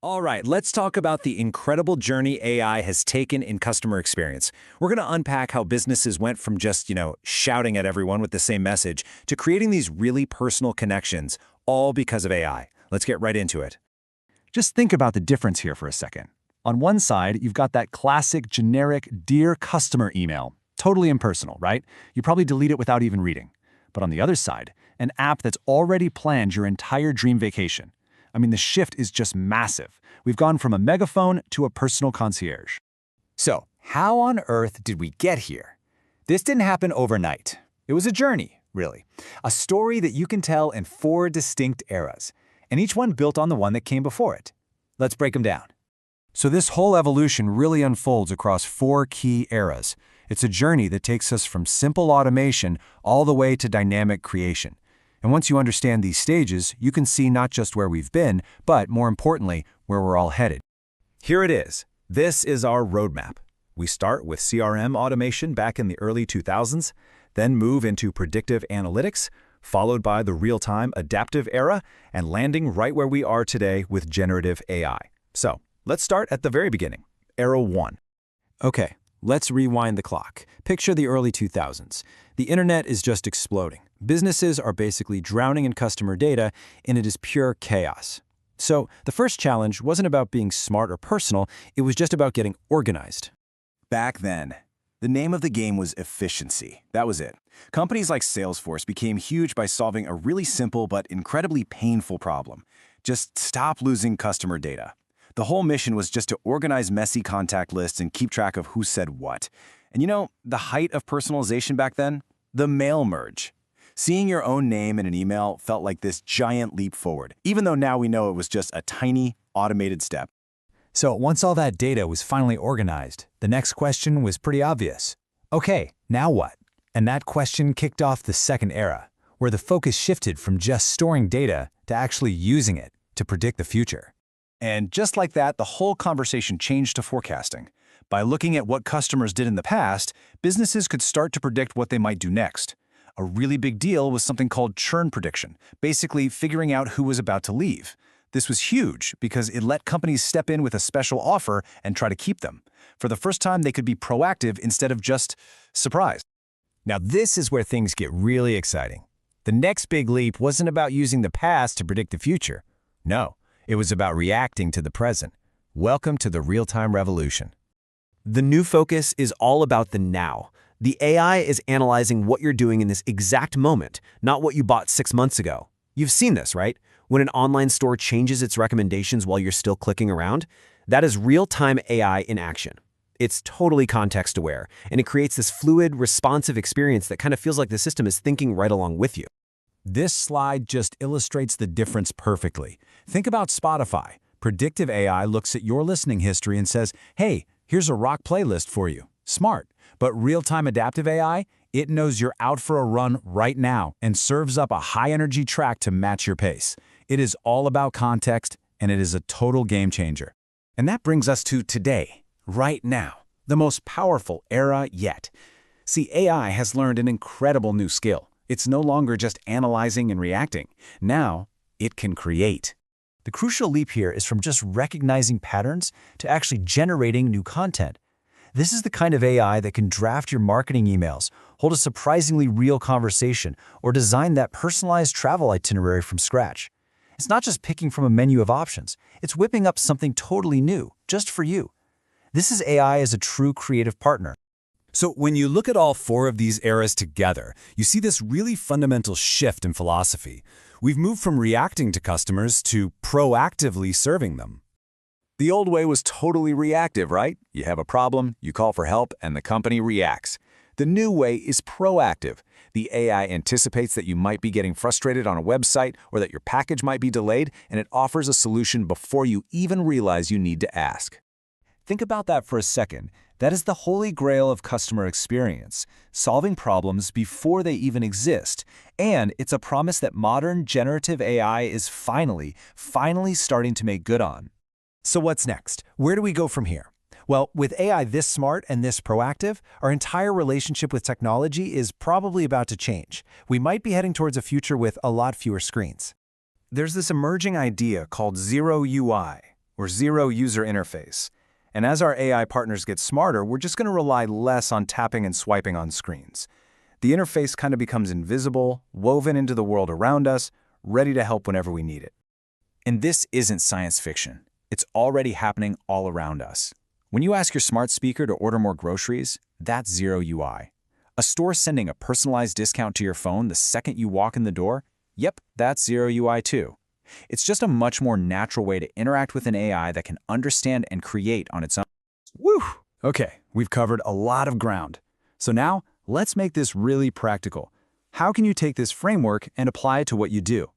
All right, let's talk about the incredible journey AI has taken in customer experience. We're going to unpack how businesses went from just, shouting at everyone with the same message to creating these really personal connections, all because of AI. Let's get right into it. Just think about the difference here for a second. On one side, you've got that classic, generic Dear Customer email. Totally impersonal, right? You probably delete it without even reading. But on the other side, an app that's already planned your entire dream vacation. I mean, the shift is just massive. We've gone from a megaphone to a personal concierge. So, how on earth did we get here? This didn't happen overnight. It was a journey, really. A story that you can tell in 4 distinct eras, and each one built on the one that came before it. Let's break them down. So this whole evolution really unfolds across 4 key eras. It's a journey that takes us from simple automation all the way to dynamic creation. And once you understand these stages, you can see not just where we've been, but more importantly, where we're all headed. Here it is. This is our roadmap. We start with CRM automation back in the early 2000s, then move into predictive analytics, followed by the real-time adaptive era, and landing right where we are today with generative AI. So, let's start at the very beginning, Era 1. Okay, let's rewind the clock. Picture the early 2000s. The internet is just exploding. Businesses are basically drowning in customer data, and it is pure chaos. So the first challenge wasn't about being smart or personal, it was just about getting organized. Back then, the name of the game was efficiency. That was it. Companies like Salesforce became huge by solving a really simple but incredibly painful problem. Just stop losing customer data. The whole mission was just to organize messy contact lists and keep track of who said what. And the height of personalization back then? The mail merge. Seeing your own name in an email felt like this giant leap forward, even though now we know it was just a tiny, automated step. So once all that data was finally organized, the next question was pretty obvious. Okay, now what? And that question kicked off the second era, where the focus shifted from just storing data to actually using it to predict the future. And just like that, the whole conversation changed to forecasting. By looking at what customers did in the past, businesses could start to predict what they might do next. A really big deal was something called churn prediction, basically figuring out who was about to leave. This was huge because it let companies step in with a special offer and try to keep them. For the first time, they could be proactive instead of just surprised. Now this is where things get really exciting. The next big leap wasn't about using the past to predict the future. No, it was about reacting to the present. Welcome to the real-time revolution. The new focus is all about the now. The AI is analyzing what you're doing in this exact moment, not what you bought 6 months ago. You've seen this, right? When an online store changes its recommendations while you're still clicking around, that is real-time AI in action. It's totally context-aware, and it creates this fluid, responsive experience that kind of feels like the system is thinking right along with you. This slide just illustrates the difference perfectly. Think about Spotify. Predictive AI looks at your listening history and says, hey, here's a rock playlist for you. Smart. But real-time adaptive AI, it knows you're out for a run right now and serves up a high-energy track to match your pace. It is all about context, and it is a total game changer. And that brings us to today, right now, the most powerful era yet. See, AI has learned an incredible new skill. It's no longer just analyzing and reacting. Now, it can create. The crucial leap here is from just recognizing patterns to actually generating new content. This is the kind of AI that can draft your marketing emails, hold a surprisingly real conversation, or design that personalized travel itinerary from scratch. It's not just picking from a menu of options. It's whipping up something totally new, just for you. This is AI as a true creative partner. So when you look at all 4 of these eras together, you see this really fundamental shift in philosophy. We've moved from reacting to customers to proactively serving them. The old way was totally reactive, right? You have a problem, you call for help, and the company reacts. The new way is proactive. The AI anticipates that you might be getting frustrated on a website or that your package might be delayed, and it offers a solution before you even realize you need to ask. Think about that for a second. That is the holy grail of customer experience, solving problems before they even exist. And it's a promise that modern generative AI is finally starting to make good on. So what's next? Where do we go from here? Well, with AI this smart and this proactive, our entire relationship with technology is probably about to change. We might be heading towards a future with a lot fewer screens. There's this emerging idea called Zero UI. or zero user interface. And as our AI partners get smarter, we're just going to rely less on tapping and swiping on screens. The interface kind of becomes invisible, woven into the world around us, ready to help whenever we need it. And this isn't science fiction. It's already happening all around us. When you ask your smart speaker to order more groceries, that's zero UI. A store sending a personalized discount to your phone the second you walk in the door? Yep, that's zero UI too. It's just a much more natural way to interact with an AI that can understand and create on its own. Woo! Okay, we've covered a lot of ground. So now, let's make this really practical. How can you take this framework and apply it to what you do?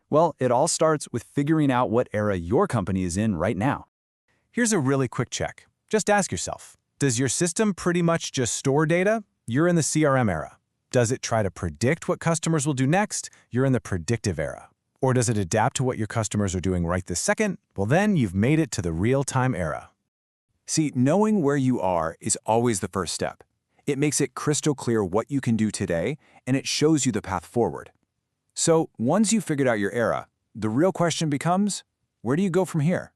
Well, it all starts with figuring out what era your company is in right now. Here's a really quick check. Just ask yourself, does your system pretty much just store data? You're in the CRM era. Does it try to predict what customers will do next? You're in the predictive era. Or does it adapt to what your customers are doing right this second? Well, then you've made it to the real-time era. See, knowing where you are is always the first step. It makes it crystal clear what you can do today, and it shows you the path forward. So once you've figured out your era, the real question becomes, where do you go from here?